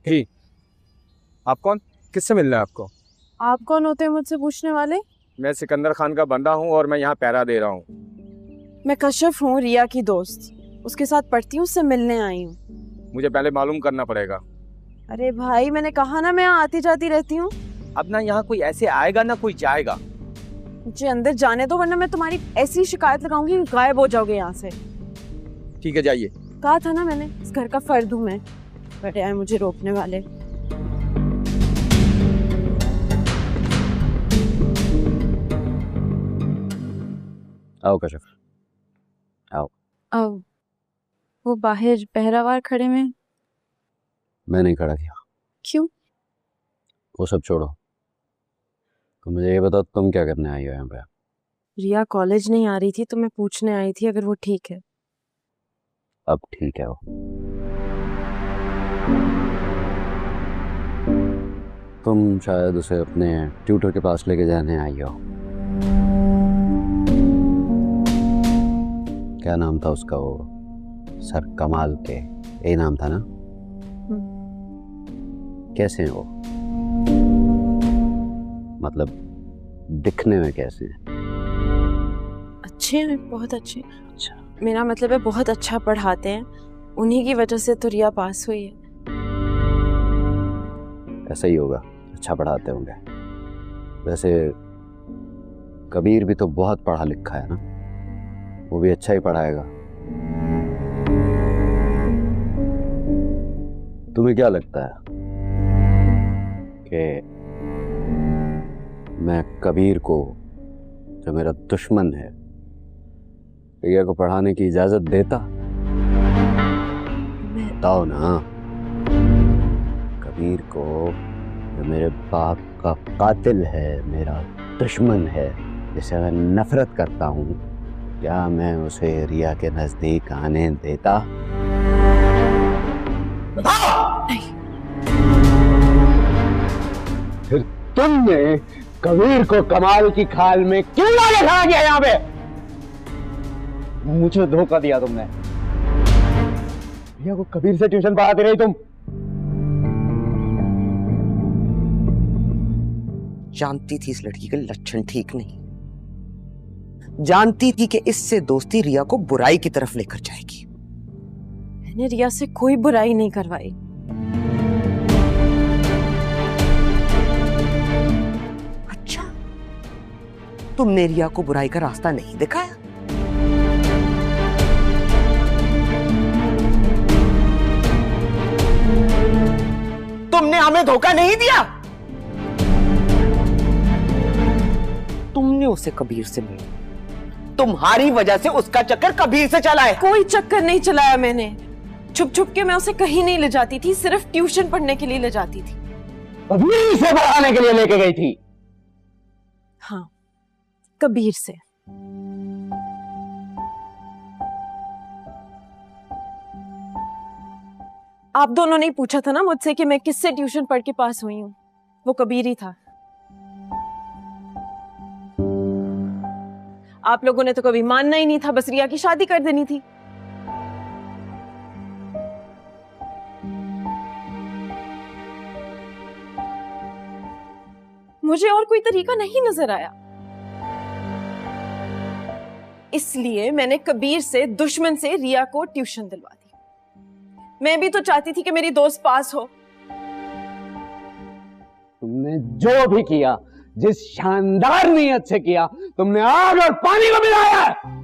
ही, आप कौन? किससे मिलना है आपको? आप कौन होते हैं मुझसे पूछने वाले? मैं सिकंदर खान का बंदा हूँ और मैं यहाँ पहरा दे रहा हूँ। मैं कश्यप हूँ, रिया की दोस्त। उसके साथ पढ़ती हूँ, उससे मिलने आई हूँ। मुझे पहले मालूम करना पड़ेगा। अरे भाई, मैंने कहा ना मैं यहाँ आती जाती रहती हूँ। अब ना यहाँ कोई ऐसे आएगा ना कोई जाएगा। मुझे अंदर जाने दो, वरना मैं तुम्हारी ऐसी शिकायत लगाऊंगी कि गायब हो जाओगे यहाँ से। ठीक है, जाइए। कहा था ना मैंने, इस घर का फर्द हूँ मैं। बड़े आए मुझे रोकने वाले। आओ कश्यप, आओ। अब वो बाहर पहरावार खड़े में। मैं नहीं खड़ा किया। क्यों? वो सब छोड़ो, तो मुझे ये बताओ तुम क्या करने आई हो यहाँ पे? रिया कॉलेज नहीं आ रही थी तो मैं पूछने आई थी अगर वो ठीक है। अब ठीक है वो। तुम शायद उसे अपने ट्यूटर के पास लेके जाने आई हो। क्या नाम था उसका? वो सर कमाल के, यही नाम था ना? कैसे हैं वो? मतलब दिखने में कैसे हैं? अच्छे हैं, बहुत अच्छे। अच्छा, मेरा मतलब है बहुत अच्छा पढ़ाते हैं। उन्हीं की वजह से तो रिया पास हुई है। ऐसा ही होगा, अच्छा पढ़ाते होंगे। वैसे कबीर भी तो बहुत पढ़ा लिखा है ना, वो भी अच्छा ही पढ़ाएगा। तुम्हें क्या लगता है कि मैं कबीर को, जो मेरा दुश्मन है, रिया को पढ़ाने की इजाजत देता? बताओ ना। कबीर को, जो मेरे बाप का कातिल है, मेरा दुश्मन है, जिसे मैं नफरत करता हूँ, क्या मैं उसे रिया के नजदीक आने देता? नहीं। फिर तुमने कबीर को कमाल की खाल में क्यों लाके खड़ा किया यहाँ पे? मुझे धोखा दिया तुमने। रिया को कबीर से ट्यूशन पढ़ाती रही तुम। जानती थी इस लड़की के लक्षण ठीक नहीं। जानती थी कि इससे दोस्ती रिया को बुराई की तरफ लेकर जाएगी। मैंने रिया से कोई बुराई नहीं करवाई। अच्छा, तुमने रिया को बुराई का रास्ता नहीं दिखाया? तुमने हमें धोखा नहीं दिया? तुमने उसे कबीर से मिला। तुम्हारी वजह से उसका चक्कर कबीर से चला है। कोई चक्कर नहीं चलाया मैंने। छुप छुप के मैं उसे कहीं नहीं ले जाती थी, सिर्फ ट्यूशन पढ़ने के लिए ले जाती थी। कबीर से पढ़ाने के लिए लेके गई थी? हाँ, कबीर से। आप दोनों ने पूछा था ना मुझसे कि मैं किससे ट्यूशन पढ़ के पास हुई हूँ। वो कबीर ही था। आप लोगों ने तो कभी मानना ही नहीं था, बस रिया की शादी कर देनी थी। मुझे और कोई तरीका नहीं नजर आया, इसलिए मैंने कबीर से, दुश्मन से, रिया को ट्यूशन दिलवा दी। मैं भी तो चाहती थी कि मेरी दोस्त पास हो। तुमने जो भी किया, जिस शानदार नीयत से किया, तुमने आग और पानी को मिलाया है।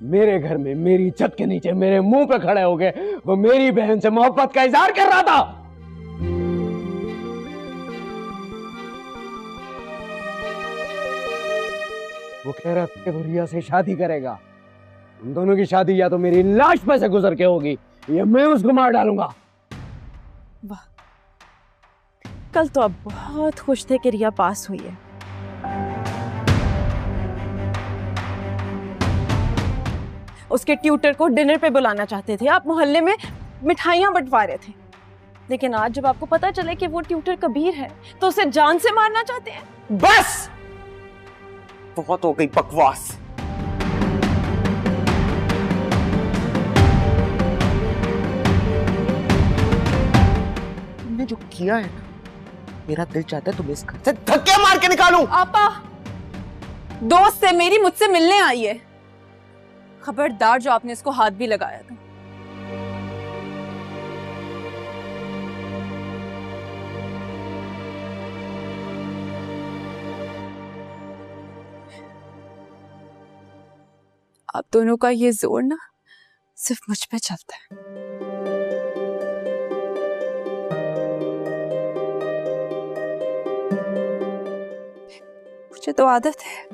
मेरे घर में मेरी छत के नीचे मेरे मुंह पे खड़े हो गए वो मेरी बहन से मोहब्बत का इजहार कर रहा था। वो कह रहा था कि वो रिया से शादी करेगा। उन दोनों की शादी या तो मेरी लाश पे से गुजर के होगी या मैं उसको मार डालूंगा। वाह, कल तो आप बहुत खुश थे कि रिया पास हुई है। उसके ट्यूटर को डिनर पे बुलाना चाहते थे, आप मोहल्ले में मिठाइयां बंटवा रहे थे। लेकिन आज जब आपको पता चले कि वो ट्यूटर कबीर है तो उसे जान से मारना चाहते हैं। बस बहुत हो गई बकवास। तुमने जो किया है ना, मेरा दिल चाहता है तुम्हें इस घर से धक्के मार के निकालूं। आपा, दोस्त है मेरी, मुझसे मिलने आई है। खबरदार जो आपने इसको हाथ भी लगाया था। आप दोनों का ये जोर ना सिर्फ मुझ पे चलता है। मुझे तो आदत है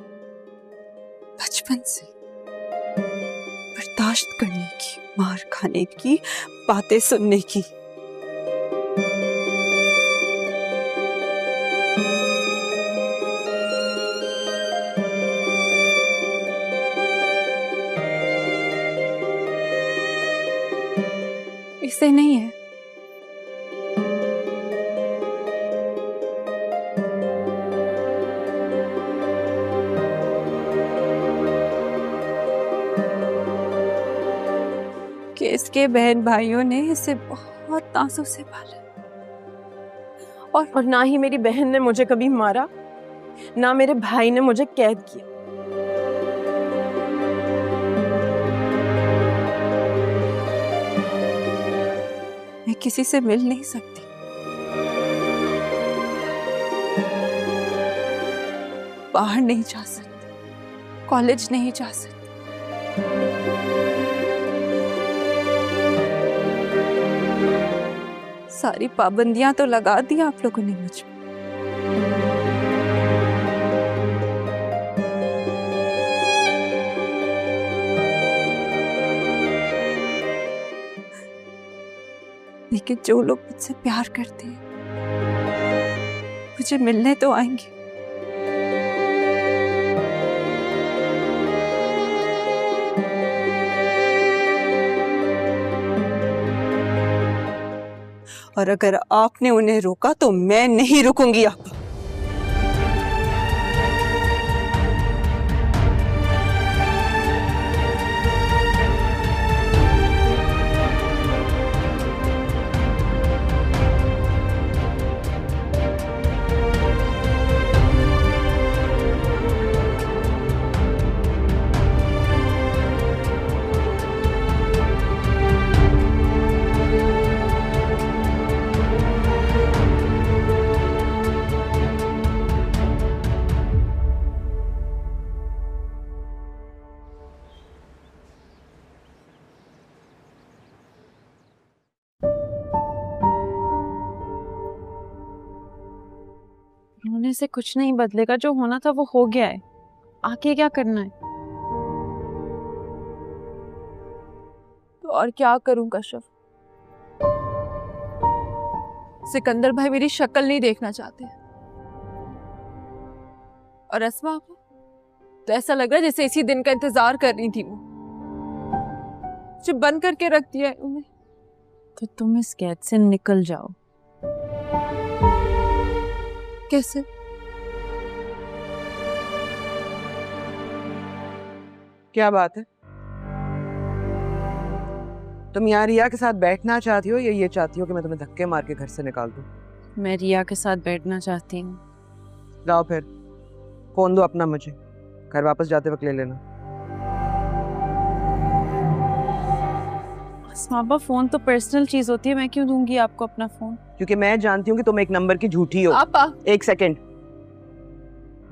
बचपन से बर्दाश्त करने की, मार खाने की, बातें सुनने की। इसे नहीं है। कि इसके बहन भाइयों ने इसे बहुत तासुब से पाला और ना ही मेरी बहन ने मुझे कभी मारा, ना मेरे भाई ने मुझे कैद किया। मैं किसी से मिल नहीं सकती, बाहर नहीं जा सकती, कॉलेज नहीं जा सकती। सारी पाबंदियां तो लगा दी आप लोगों ने मुझ पे। लेकिन जो लोग मुझसे प्यार करते हैं मुझे मिलने तो आएंगे। और अगर आपने उन्हें रोका तो मैं नहीं रुकूंगी। आप होने से कुछ नहीं बदलेगा, जो होना था वो हो गया है। आगे क्या करना है? तो और क्या करूं कश्यप? सिकंदर भाई मेरी शक्ल नहीं देखना चाहते और अस्मा तो ऐसा लग रहा है जैसे इसी दिन का इंतजार कर रही थी वो। मुझे बंद करके रख दिया है उन्हें। तो तुम इस कैद से निकल जाओ। कैसे? क्या बात है? तुम यहाँ रिया के साथ बैठना चाहती हो या ये चाहती हो कि मैं तुम्हें धक्के मार के घर से निकाल दूं? मैं रिया के साथ बैठना चाहती हूँ। जाओ फिर, फोन दो अपना मुझे, घर वापस जाते वक्त ले लेना। अस्मा, फोन तो पर्सनल चीज होती है, मैं क्यों दूंगी आपको अपना फोन? क्योंकि मैं जानती हूँ कि तुम एक नंबर की झूठी हो। आपा, एक सेकंड,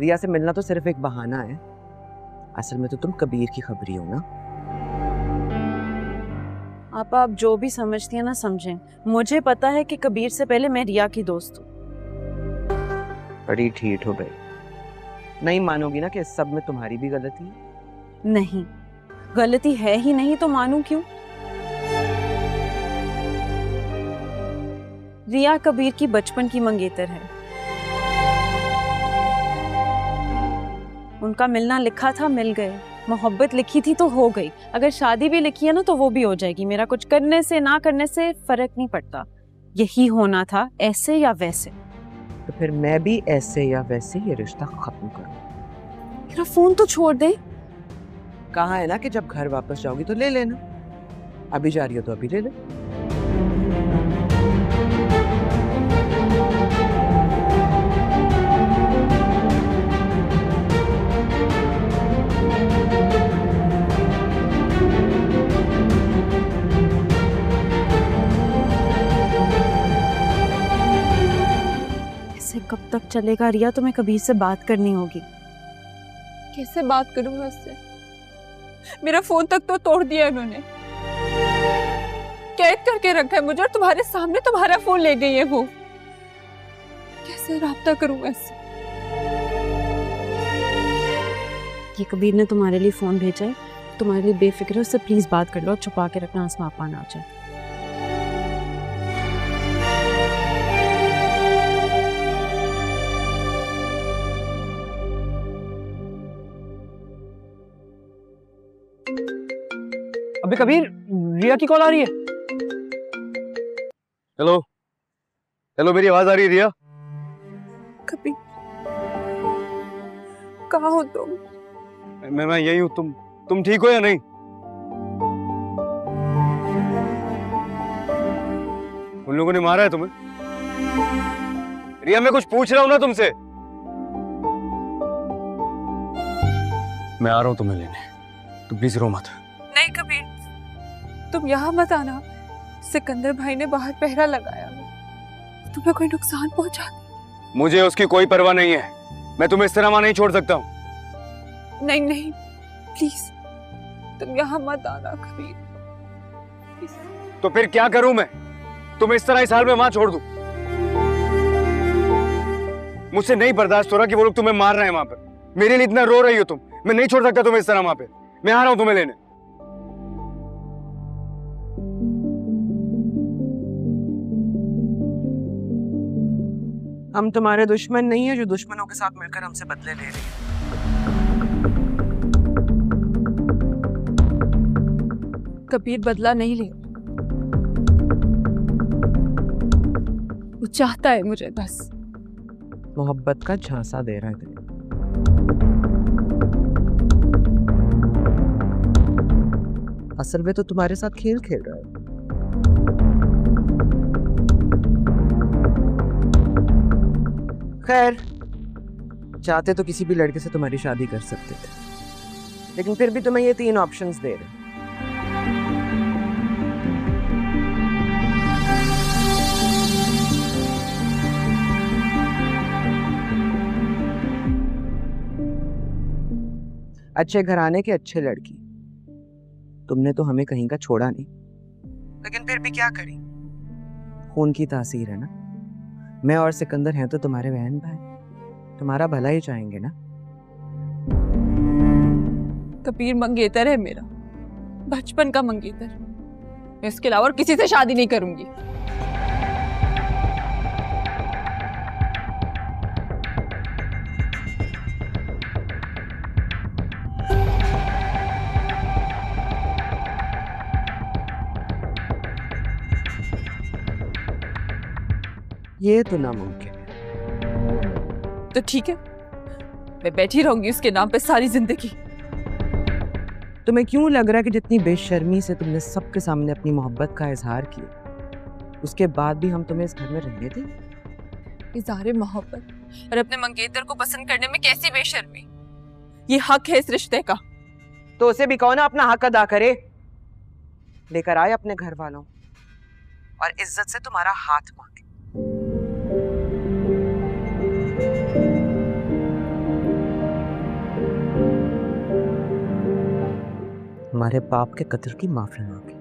रिया से मिलना तो सिर्फ एक बहाना है, असल में तो तुम कबीर की खबरी हो ना। आपा, आप जो भी समझती हैं ना समझें। मुझे पता है कि कबीर से पहले मैं रिया की दोस्त हूँ। बड़ी ठीठ हो गई। नहीं मानोगी ना कि इस सब में तुम्हारी भी गलती है? नहीं, गलती है ही नहीं तो मानूं क्यों? रिया कबीर की बचपन की मंगेतर है। उनका मिलना लिखा था, मिल गए। मोहब्बत लिखी थी तो हो गई। अगर शादी भी लिखी है ना तो वो भी हो जाएगी। मेरा कुछ करने से ना करने से फर्क नहीं पड़ता। यही होना था, ऐसे या वैसे। तो फिर मैं भी ऐसे या वैसे ये रिश्ता खत्म करूँ। मेरा फोन तो छोड़ दे। कहा है ना कि जब घर वापस जाओगी तो ले लेना। अभी जा रही हो तो अभी ले ले। ऐसे कब तक चलेगा रिया? तुम्हें कबीर से बात करनी होगी। कैसे बात करूं मैं उससे? मेरा फोन तक तो तोड़ दिया उन्होंने, कैद करके रखा है मुझे, और तुम्हारे सामने तुम्हारा फोन ले गई है वो। कैसे राब्ता करूं मैं इससे? ये कबीर ने तुम्हारे लिए फोन भेजा है, तुम्हारे लिए बेफिक्र है, उससे प्लीज बात कर लो और छुपा के रखना, आसमां आपा ना आ जाए। अबे कबीर, रिया की कॉल आ रही है। हेलो हेलो, मेरी आवाज आ रही है रिया? कबीर, कहाँ हो तुम? मैं यही हूँ। तुम ठीक हो या नहीं? उन लोगों ने मारा है तुम्हें? रिया, मैं कुछ पूछ रहा हूँ ना तुमसे। मैं आ रहा हूँ तुम्हें लेने, तुम प्लीज रो मत। नहीं कबीर, तुम यहाँ मत आना। सिकंदर भाई ने बाहर पहरा लगाया, तुम्हें कोई नुकसान पहुंचा दे। मुझे उसकी कोई परवाह नहीं है, मैं तुम्हें इस तरह वहां नहीं छोड़ सकता हूँ। नहीं नहीं, प्लीज तुम यहाँ मत आना कबीर। तो फिर क्या करूं मैं? तुम्हें इस तरह इस हाल में वहां छोड़ दूं? मुझसे नहीं बर्दाश्त हो रहा कि वो लोग तुम्हें मार रहे हैं वहां पर। मेरे लिए इतना रो रही हो तुम, मैं नहीं छोड़ सकता तुम्हें इस तरह वहां पे। मैं आ रहा हूं तुम्हें लेने। हम तुम्हारे दुश्मन नहीं है जो दुश्मनों के साथ मिलकर हमसे बदले ले रहे हैं। कबीर बदला नहीं ले, वो चाहता है मुझे बस। मोहब्बत का झांसा दे रहा है तुम्हें। असल में तो तुम्हारे साथ खेल खेल रहा है। खैर, चाहते तो किसी भी लड़के से तुम्हारी शादी कर सकते थे, लेकिन फिर भी तुम्हें ये 3 ऑप्शंस दे रहे। अच्छे घराने के अच्छे लड़की। तुमने तो हमें कहीं का छोड़ा नहीं, लेकिन फिर भी क्या करें, खून की तासीर है ना। मैं और सिकंदर हैं तो तुम्हारे बहन भाई, तुम्हारा भला ही चाहेंगे ना। कबीर मंगेतर है मेरा, बचपन का मंगेतर। मैं इसके अलावा और किसी से शादी नहीं करूंगी। ये तो नामुमकिन है। तो ठीक है, मैं बैठी रहूंगी उसके नाम पे सारी जिंदगी। तुम्हें क्यों लग रहा है कि जितनी बेशर्मी से तुमने सबके सामने अपनी मोहब्बत का इजहार किया, उसके बाद भी हम तुम्हें इस घर में रहने दें? इज़हार मोहब्बत और अपने मंगेतर को पसंद करने में कैसी बेशर्मी? ये हक है इस रिश्ते का। तो उसे भी कहो ना अपना हक अदा करे। लेकर आए अपने घर वालों और इज्जत से तुम्हारा हाथ मांगे। हमारे बाप के कत्ल की माफी मांगे।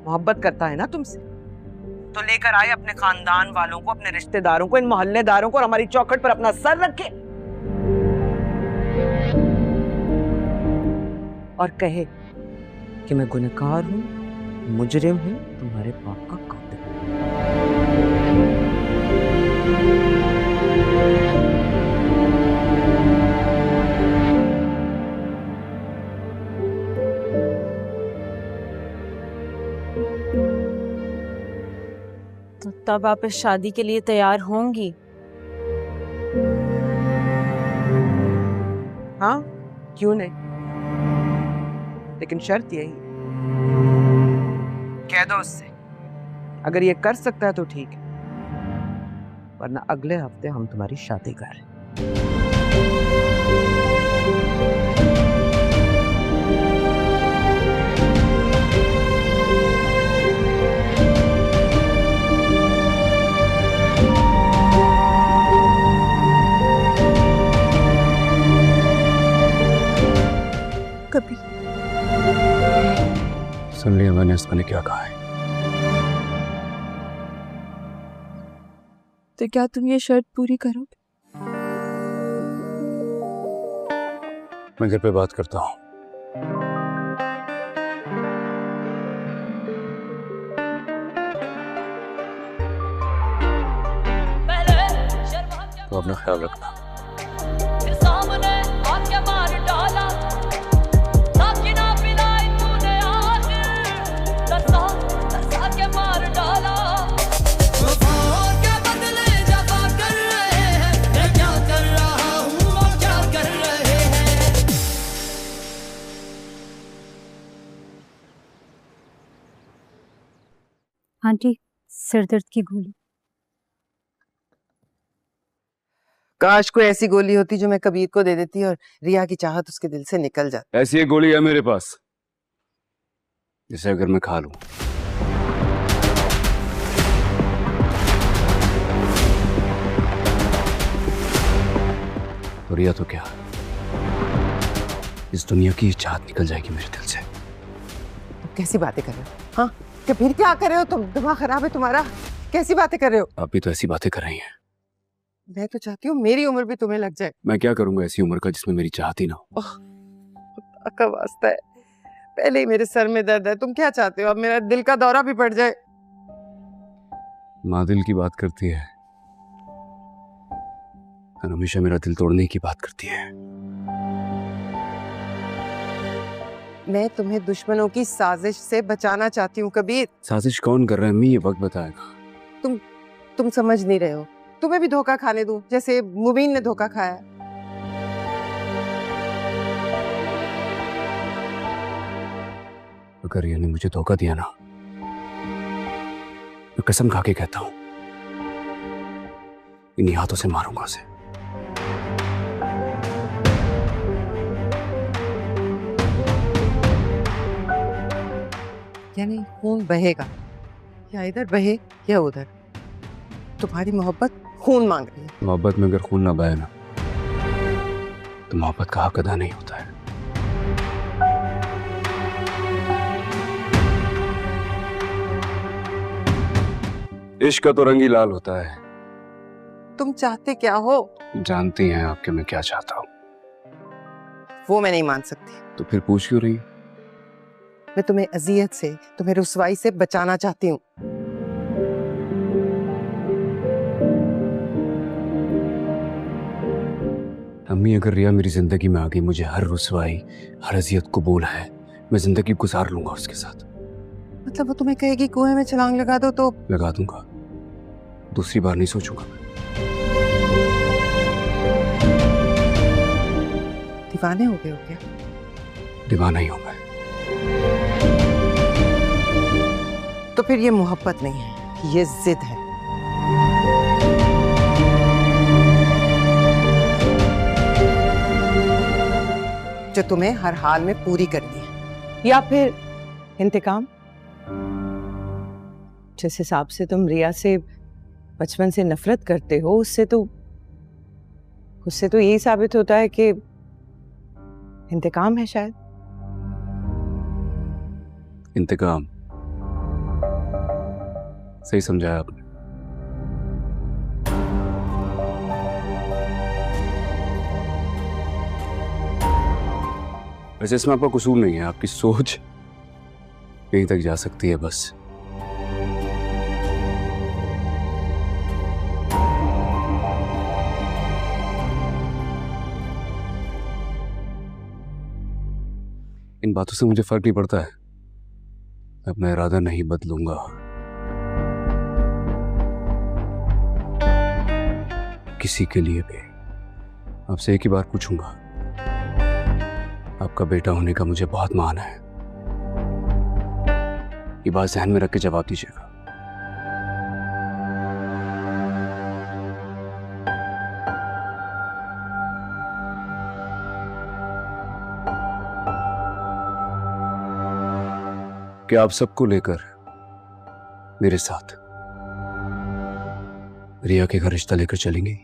मोहब्बत करता है ना तुमसे, तो लेकर आए अपने खानदान वालों को, अपने रिश्तेदारों को, इन मोहल्लेदारों को, और हमारी चौखट पर अपना सर रखे और कहे कि मैं गुनहगार हूं, मुजरिम हूं, तुम्हारे बाप का कातिल। तो अब आप इस शादी के लिए तैयार होंगी? हाँ, क्यों नहीं, लेकिन शर्त यही, कह दो उससे अगर ये कर सकता है तो ठीक है, वरना अगले हफ्ते हम तुम्हारी शादी कर रहे हैं। कभी सुन लिया मैंने इसने क्या कहा है। तो क्या तुम ये शर्त पूरी करोगे? मैं घर पे बात करता हूँ। तो अपना ख्याल रखना। आंटी, सिर दर्द की गोली। काश कोई ऐसी गोली होती जो मैं कबीर को दे देती और रिया की चाहत उसके दिल से निकल जाती। ऐसी एक गोली है मेरे पास जिसे अगर मैं खा लूं तो रिया तो क्या, इस दुनिया की चाहत निकल जाएगी मेरे दिल से। कैसी बातें कर रहे हो? हाँ, कबीर क्या कर रहे हो तुम? दिमाग खराब है तुम्हारा? कैसी बातें कर रहे हो? आप भी तो ऐसी बातें कर रही हैं। मैं तो चाहती हूँ मेरी उम्र भी तुम्हें लग जाए। मैं क्या करूंगा ऐसी उम्र का जिसमें मेरी चाहत ही ना हो। खुदा का वास्ता है, पहले ही मेरे सर में दर्द है, तुम क्या चाहते हो अब मेरा दिल का दौरा भी पड़ जाए? माँ दिल की बात करती है और हमेशा मेरा दिल तोड़ने की बात करती है। मैं तुम्हें दुश्मनों की साजिश से बचाना चाहती हूँ कबीर। साजिश कौन कर रहा है अम्मी, ये वक्त बताएगा। तुम समझ नहीं रहे हो, तुम्हें भी धोखा खाने दूं जैसे मुबीन ने धोखा खाया। अगर रिया ने मुझे धोखा दिया ना, मैं कसम खा के कहता हूं इन्हीं हाथों से मारूंगा उसे। यानी खून बहेगा, या इधर बहे या उधर। तुम्हारी मोहब्बत खून मांग रही है। मोहब्बत में अगर खून ना बहे ना तो मोहब्बत का हक अदा नहीं होता है। इश्क का तो रंग ही लाल होता है। तुम चाहते क्या हो? जानती हैं आपके मैं क्या चाहता हूँ। वो मैं नहीं मान सकती। तो फिर पूछ क्यों रही? मैं तुम्हें अजियत से, तुम्हें रुसवाई से बचाना चाहती हूँ। अम्मी अगर रिया मेरी जिंदगी में आ गई, मुझे हर रुसवाई हर अजियत कबूल है, मैं जिंदगी गुजार लूंगा उसके साथ। मतलब वो तुम्हें कहेगी कुएं में छलांग लगा दो तो? लगा दूंगा, दूसरी बार नहीं सोचूंगा। दीवाने हो गए हो क्या? दीवाना ही हूं मैं। तो फिर ये मोहब्बत नहीं है, ये जिद है। जो तुम्हें हर हाल में पूरी करनी है। या फिर इंतकाम। जिस हिसाब से तुम रिया से बचपन से नफरत करते हो, उससे तो यही साबित होता है कि इंतकाम है शायद। इंतकाम, सही समझाया आपने। वैसे इसमें आपका कसूर नहीं है, आपकी सोच कहीं तक जा सकती है बस। इन बातों से मुझे फर्क नहीं पड़ता है, मैं अपना इरादा नहीं बदलूंगा। किसी के लिए भी आपसे एक ही बार पूछूंगा, आपका बेटा होने का मुझे बहुत मान है। ये बात ध्यान में रख के जवाब दीजिएगा। क्या आप सबको लेकर मेरे साथ रिया के घर रिश्ता लेकर चलेंगे?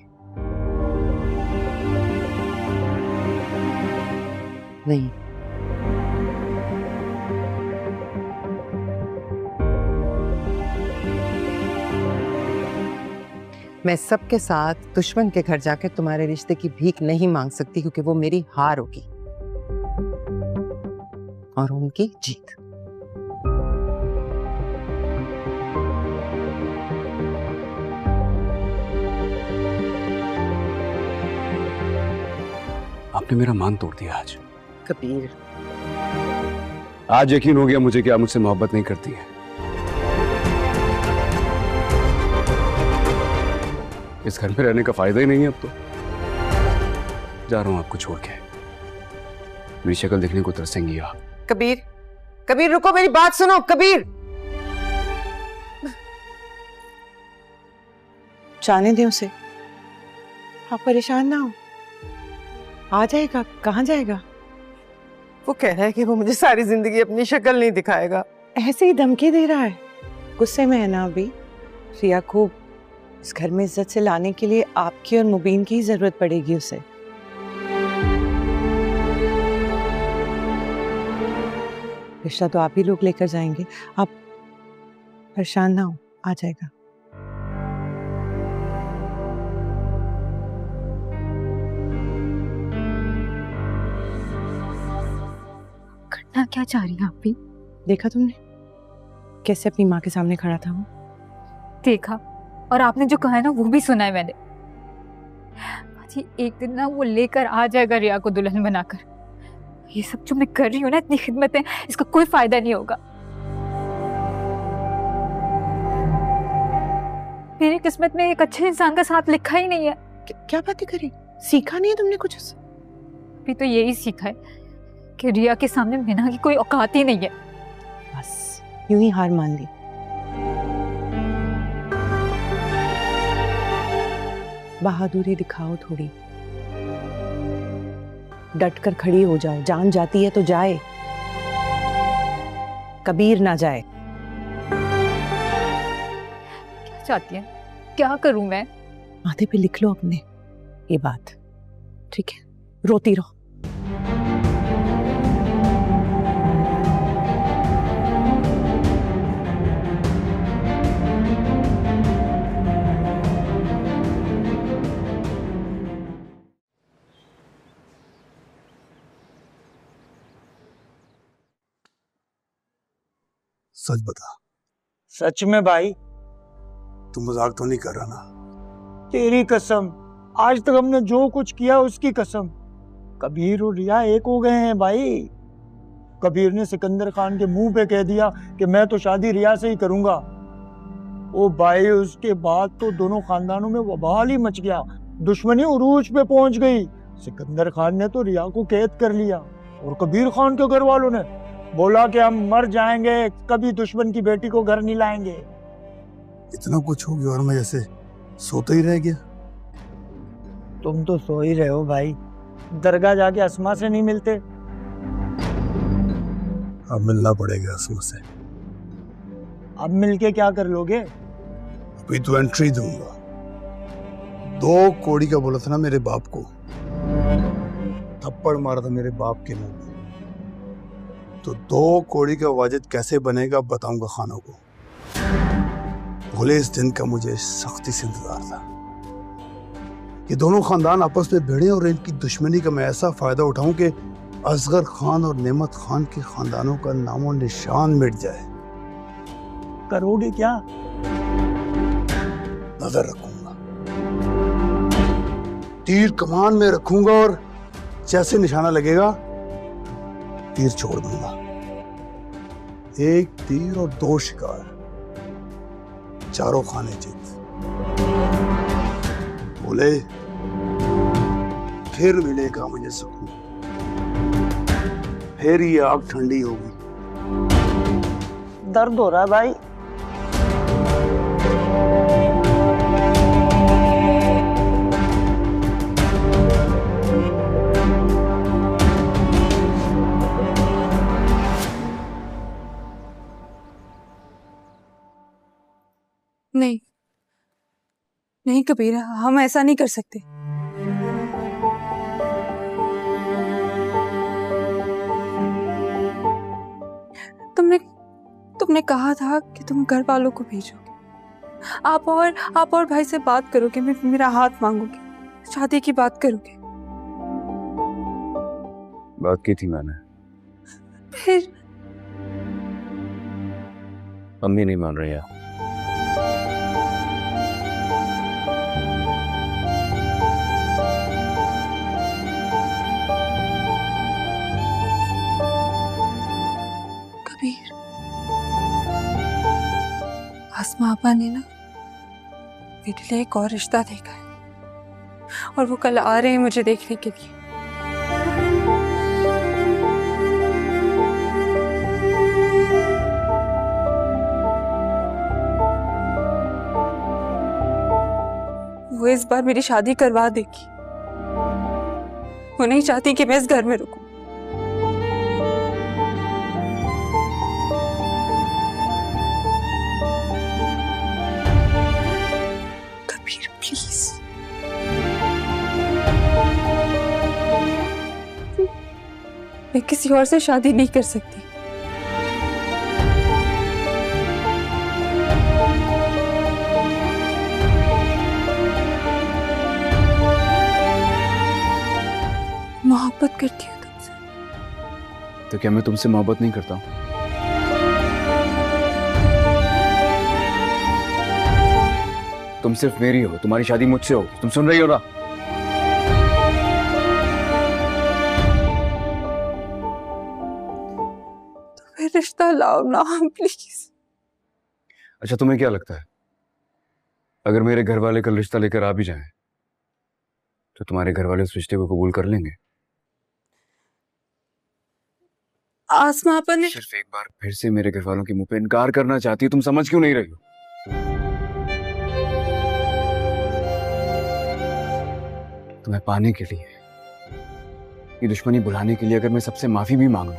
नहीं, मैं सबके साथ दुश्मन के घर जाकर तुम्हारे रिश्ते की भीख नहीं मांग सकती, क्योंकि वो मेरी हार होगी और उनकी जीत। आपने मेरा मान तोड़ दिया आज। कबीर, आज यकीन हो गया मुझे कि आप मुझसे मोहब्बत नहीं करती हैं। इस घर में रहने का फायदा ही नहीं है अब तो। जा रहा हूं आपको छोड़ के। मेरी शक्ल देखने को तरसेंगी आप। कबीर, कबीर रुको, मेरी बात सुनो। कबीर, जाने दे उसे, आप परेशान ना हो। आ जाएगा, कहाँ जाएगा? वो कह रहा है कि वो मुझे सारी जिंदगी अपनी शक्ल नहीं दिखाएगा। ऐसे ही धमकी दे रहा है। गुस्से में है ना अभी। रिया को इस घर में इज्जत से लाने के लिए आपकी और मुबीन की जरूरत पड़ेगी उसे। रिश्ता तो आप ही लोग लेकर जाएंगे, आप परेशान ना हो, आ जाएगा। करना क्या चाह रही हैं आप भी? देखा तुमने कैसे अपनी माँ के सामने खड़ा था वो? देखा, और आपने जो कहा है ना वो भी सुना है मैंने। जी एक दिन ना वो लेकर आ जाएगा रिया को दुल्हन बनाकर। ये सब जो मैं कर रही हूँ ना, इतनी खिदमतें, इसका कोई फायदा नहीं होगा। मेरी किस्मत में एक अच्छे इंसान का साथ लिखा ही नहीं है। क्या बातें करी? सीखा नहीं है तुमने कुछ उससे? अभी तो यही सीखा है कि रिया के सामने मीना की कोई औकात ही नहीं है। बस यूं ही हार मान ली। बहादुरी दिखाओ थोड़ी, डट कर खड़ी हो जाओ। जान जाती है तो जाए, कबीर ना जाए। क्या चाहती है? क्या करूं मैं? माथे पे लिख लो अपने ये बात, ठीक है? रोती रहो। सच बता। सच में भाई, तू मजाक तो नहीं कर रहा ना? तेरी कसम, आज तक हमने जो कुछ किया उसकी कसम। कबीर और रिया एक हो गए हैं भाई। कबीर ने सिकंदर खान के मुंह पे कह दिया कि मैं तो शादी रिया से ही करूंगा। ओ भाई, उसके बाद तो दोनों खानदानों में वबाल ही मच गया, दुश्मनी उरूज पे पहुंच गई। सिकंदर खान ने तो रिया को कैद कर लिया और कबीर खान के घर वालों ने बोला कि हम मर जाएंगे, कभी दुश्मन की बेटी को घर नहीं लाएंगे। इतना कुछ हो गया और मैं जैसे सोता ही रह गया। तुम तो सो ही रहे हो भाई, दरगाह जाके अस्मा से नहीं मिलते। अब मिलना पड़ेगा असमा से। अब मिलके क्या कर लोगे? अभी तो एंट्री दूंगा। 2 कौड़ी का बोला था ना मेरे बाप को, थप्पड़ मारा था मेरे बाप के मुंह में। तो 2 कौड़ी का वाजिद कैसे बनेगा बताऊंगा खानों को। भले इस दिन का मुझे सख्ती से इंतजार था। ये दोनों खानदान आपस में भिड़े और इनकी दुश्मनी का मैं ऐसा फायदा उठाऊं कि असगर खान और नेमत खान के खानदानों का नामो निशान मिट जाए। करोगे क्या? नजर रखूंगा, तीर कमान में रखूंगा और जैसे निशाना लगेगा तीर छोड़ दूंगा। 1 तीर और 2 शिकार, 4 खाने जीत। भोले, फिर मिलेगा मुझे सुकून, फिर ये आग ठंडी होगी। दर्द हो रहा है भाई। नहीं नहीं कबीर, हम ऐसा नहीं कर सकते। तुमने कहा था कि तुम घर वालों को भेजोगे। आप और भाई से बात करोगे, मेरा हाथ मांगोगे, शादी की बात करोगे। बात की थी मैंने, फिर अम्मी नहीं मान रही है। कबीर, आसमा आपा ने ना मेरे लिए एक और रिश्ता देखा है और वो कल आ रहे हैं मुझे देखने के लिए। वो इस बार मेरी शादी करवा देगी। वो नहीं चाहती कि मैं इस घर में रुकूं। कबीर प्लीज, मैं किसी और से शादी नहीं कर सकती। मोहब्बत करती हूँ तुमसे। तो क्या मैं तुमसे मोहब्बत नहीं करता हूँ? तुम सिर्फ मेरी हो, तुम्हारी शादी मुझसे हो। तुम सुन रही हो ना? तो फिर रिश्ता लाओ ना प्लीज। अच्छा, तुम्हें क्या लगता है अगर मेरे घर वाले कल रिश्ता लेकर आ भी जाएं तो तुम्हारे घर वाले उस रिश्ते को कबूल कर लेंगे? आसमा आपा ने सिर्फ एक बार फिर से मेरे घर वालों के मुंह पे इनकार करना चाहती है। तुम समझ क्यों नहीं रही हो? तुम्हें पाने के लिए, ये दुश्मनी भुलाने के लिए अगर मैं सबसे माफी भी मांग लूं,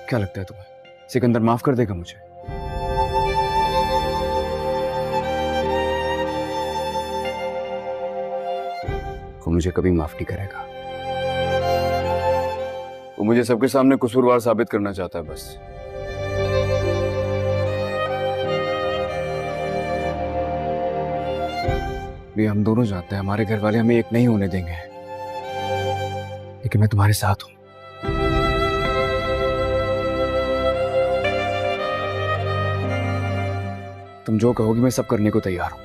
क्या लगता है तुम्हें सिकंदर माफ कर देगा मुझे? वो मुझे कभी माफ नहीं करेगा। वो मुझे सबके सामने कसूरवार साबित करना चाहता है बस। भी हम दोनों जानते हैं हमारे घर वाले हमें एक नहीं होने देंगे, लेकिन मैं तुम्हारे साथ हूं। तुम जो कहोगी मैं सब करने को तैयार हूं।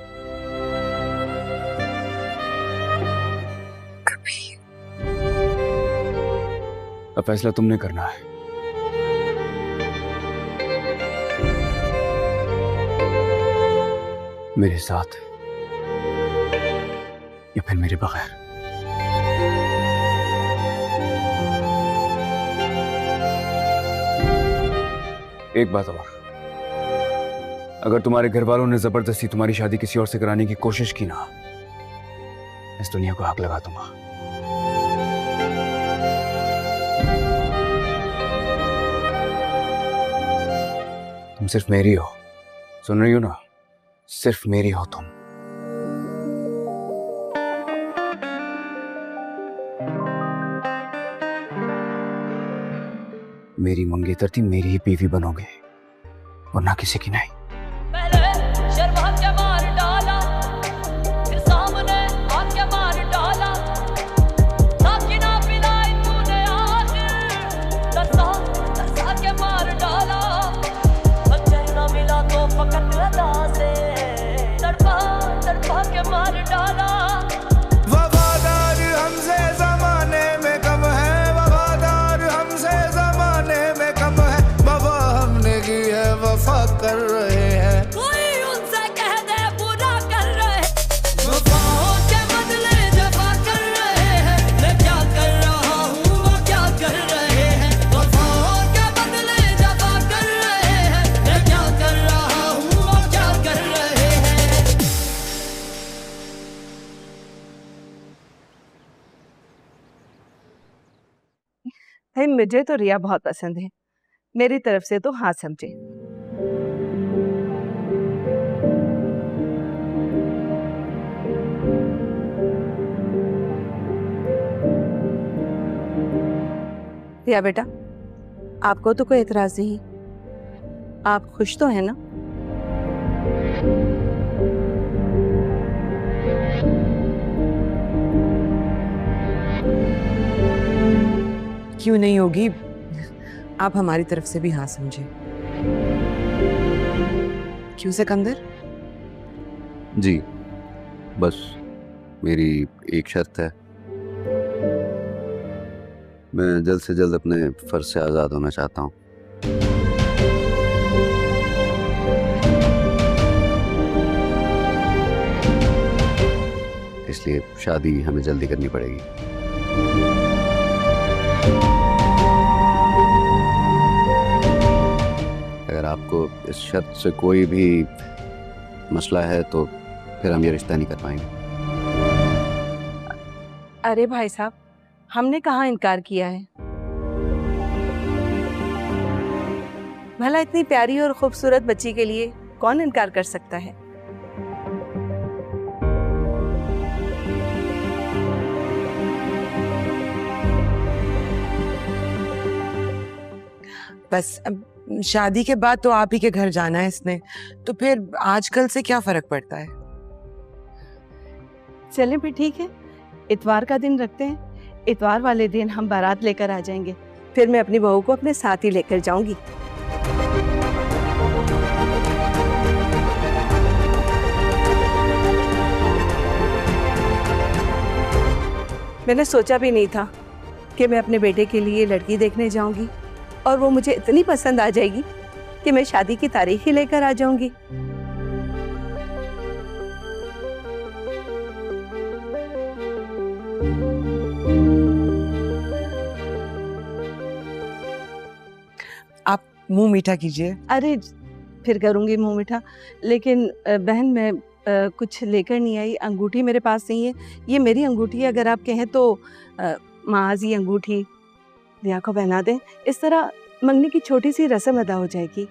अब फैसला तुमने करना है। मेरे साथ या फिर मेरे बगैर। एक बात और, अगर तुम्हारे घर वालों ने जबरदस्ती तुम्हारी शादी किसी और से कराने की कोशिश की ना, इस दुनिया को आग लगा दूंगा। तुम सिर्फ मेरी हो, सुन रही हो ना? सिर्फ मेरी हो तुम। मेरी मंगेतर थी, मेरी ही बीवी बनोगे और ना किसी की नहीं। वफादार हमसे जमाने में कम है, वफादार हमसे जमाने में कम है। वफा हमने की है, वफा कर रहे भाई मुझे तो रिया बहुत पसंद है, मेरी तरफ से तो हाँ समझे। रिया बेटा, आपको तो कोई एतराज नहीं, आप खुश तो हैं ना? क्यों नहीं होगी, आप हमारी तरफ से भी हाँ समझे। क्यों सिकंदर? जी, बस मेरी एक शर्त है, मैं जल्द से जल्द अपने फर्ज से आज़ाद होना चाहता हूँ। इसलिए शादी हमें जल्दी करनी पड़ेगी। अगर आपको इस शर्त से कोई भी मसला है तो फिर हम ये रिश्ता नहीं कर पाएंगे। अरे भाई साहब, हमने कहाँ इनकार किया है? भला इतनी प्यारी और खूबसूरत बच्ची के लिए कौन इनकार कर सकता है? बस अब शादी के बाद तो आप ही के घर जाना है इसने, तो फिर आजकल से क्या फर्क पड़ता है? चलें भी ठीक है, इतवार का दिन रखते हैं। इतवार वाले दिन हम बारात लेकर आ जाएंगे, फिर मैं अपनी बहू को अपने साथ ही लेकर जाऊंगी। मैंने सोचा भी नहीं था कि मैं अपने बेटे के लिए लड़की देखने जाऊंगी और वो मुझे इतनी पसंद आ जाएगी कि मैं शादी की तारीख ही लेकर आ जाऊंगी। आप मुंह मीठा कीजिए। अरे फिर करूंगी मुंह मीठा, लेकिन बहन मैं कुछ लेकर नहीं आई, अंगूठी मेरे पास नहीं है। ये मेरी अंगूठी है, अगर आप कहें तो माज ये अंगूठी रिया को पहना दें, इस तरह मंगनी की छोटी सी रस्म अदा हो जाएगी।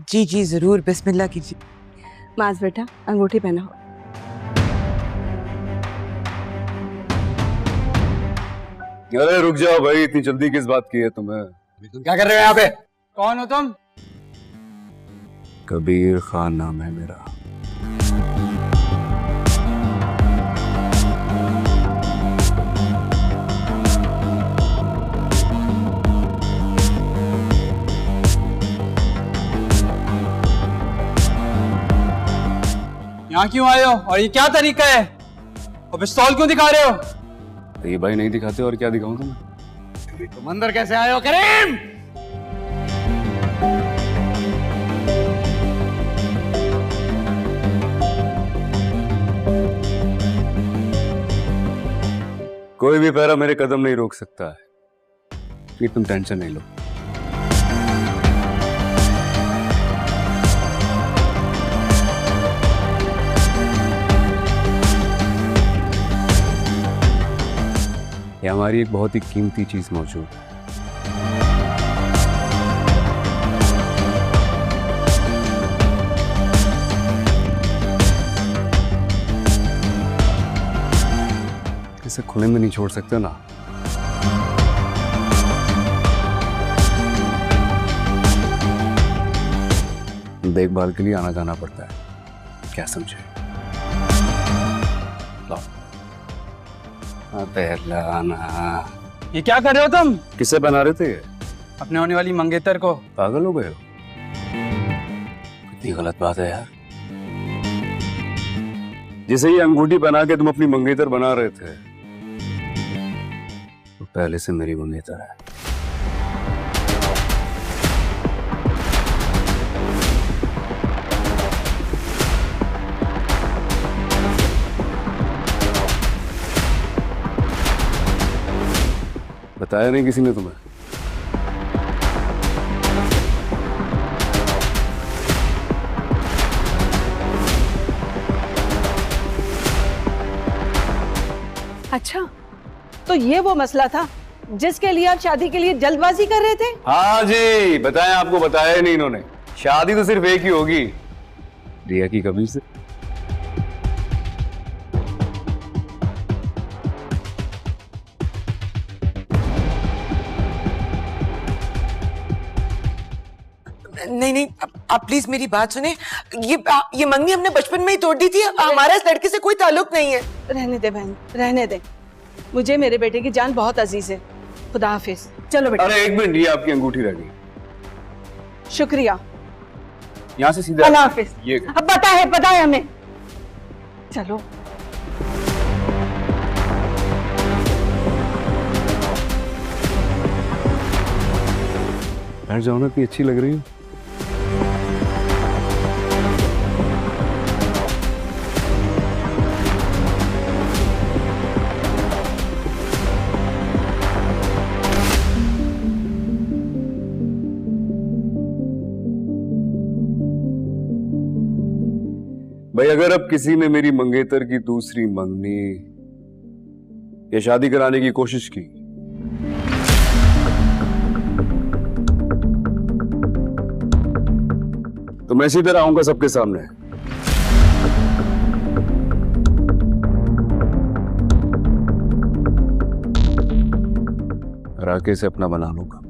जी जी जरूर, बिस्मिल्लाह कीजिए। माज बेटा, अंगूठी पहनाओ। अरे रुक जाओ भाई, इतनी जल्दी किस बात की है तुम्हें? तुम क्या कर रहे हो यहाँ पे? कौन हो तुम? कबीर खान नाम है मेरा। यहाँ क्यों आए हो और ये क्या तरीका है? और पिस्तौल क्यों दिखा रहे हो? ये भाई नहीं दिखाते और क्या दिखाऊं तुम्हें? तुम अंदर कैसे आए हो करीम? कोई भी पैरा मेरे कदम नहीं रोक सकता है, ये तुम टेंशन नहीं लो। ये हमारी एक बहुत ही कीमती चीज मौजूद है। इसे खुले में नहीं छोड़ सकते ना। देखभाल के लिए आना जाना पड़ता है, क्या समझे? लो पहलाना। ये क्या कर रहे हो तुम? किसे बना रहे थे? अपने होने वाली मंगेतर को। पागल हो गए हो? कितनी गलत बात है यार। जिसे ये अंगूठी बना के तुम अपनी मंगेतर बना रहे थे, तो पहले से मेरी मंगेतर है। बताया नहीं किसी ने तुम्हें? अच्छा, तो ये वो मसला था जिसके लिए आप शादी के लिए जल्दबाजी कर रहे थे? हाँ जी, बताएं, आपको बताया ही नहीं इन्होंने। शादी तो सिर्फ एक ही होगी, रिया की कबीर से। नहीं नहीं, आप प्लीज मेरी बात सुने। ये मंगनी हमने बचपन में ही तोड़ दी थी। हमारा इस लड़के से कोई ताल्लुक नहीं है। रहने दे बहन, रहने दे। मुझे मेरे बेटे की जान बहुत अजीज है। खुदा हाफिज। चलो बेटा। अरे एक मिनट, ये आपकी अंगूठी रह गई। शुक्रिया। यहाँ से सीधा। खुदा हाफिज। ये अब पता है हमें। चलो। बैठ जाओ ना, इतनी अच्छी लग रही हो। भाई, अगर अब किसी ने मेरी मंगेतर की दूसरी मंगनी या शादी कराने की कोशिश की तो मैं इसी तरह आऊंगा सबके सामने। राकेश से अपना बना लूंगा।